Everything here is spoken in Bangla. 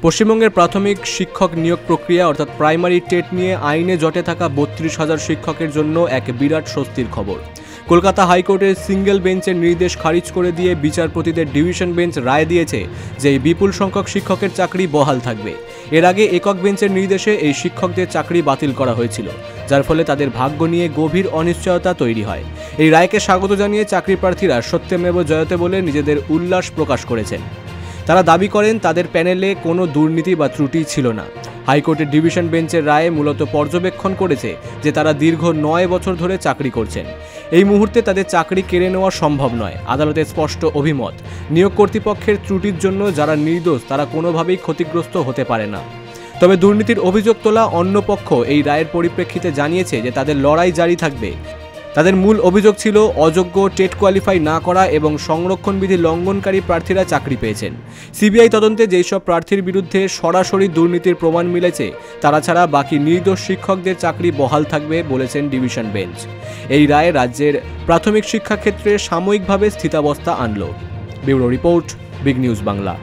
পশ্চিমবঙ্গের প্রাথমিক শিক্ষক নিয়োগ প্রক্রিয়া অর্থাৎ প্রাইমারি টেট নিয়ে আইনে জটে থাকা ৩২,০০০ শিক্ষকের জন্য এক বিরাট স্বস্তির খবর। কলকাতা হাইকোর্টের সিঙ্গেল বেঞ্চের নির্দেশ খারিজ করে দিয়ে বিচারপতিদের ডিভিশন বেঞ্চ রায় দিয়েছে যে এই বিপুল সংখ্যক শিক্ষকের চাকরি বহাল থাকবে। এর আগে একক বেঞ্চের নির্দেশে এই শিক্ষকদের চাকরি বাতিল করা হয়েছিল, যার ফলে তাদের ভাগ্য নিয়ে গভীর অনিশ্চয়তা তৈরি হয়। এই রায়কে স্বাগত জানিয়ে চাকরি প্রার্থীরা সত্যমেব জয়তে বলে নিজেদের উল্লাস প্রকাশ করেছেন। তারা দাবি করেন তাদের প্যানেলে কোনো দুর্নীতি বা ত্রুটি ছিল না। হাইকোর্টের ডিভিশন বেঞ্চের রায়ে মূলত পর্যবেক্ষণ করেছে যে তারা দীর্ঘ ৯ বছর ধরে চাকরি করছেন। এই মুহূর্তে তাদের চাকরি কেড়ে নেওয়া সম্ভব নয়। আদালতের স্পষ্ট অভিমত, নিয়োগ কর্তৃপক্ষের ত্রুটির জন্য যারা নির্দোষ তারা কোনোভাবেই ক্ষতিগ্রস্ত হতে পারে না। তবে দুর্নীতির অভিযোগ তোলা অন্য পক্ষ এই রায়ের পরিপ্রেক্ষিতে জানিয়েছে যে তাদের লড়াই জারি থাকবে। তাদের মূল অভিযোগ ছিল অযোগ্য, টেট কোয়ালিফাই না করা এবং সংরক্ষণ বিধি লঙ্ঘনকারী প্রার্থীরা চাকরি পেয়েছেন। সিবিআই তদন্তে যেসব প্রার্থীর বিরুদ্ধে সরাসরি দুর্নীতির প্রমাণ মিলেছে তারা ছাড়া বাকি নির্দোষ শিক্ষকদের চাকরি বহাল থাকবে বলেছেন ডিভিশন বেঞ্চ। এই রায় রাজ্যের প্রাথমিক শিক্ষাক্ষেত্রে সাময়িকভাবে স্থিতাবস্থা আনল। Bureau report, big news Bangla.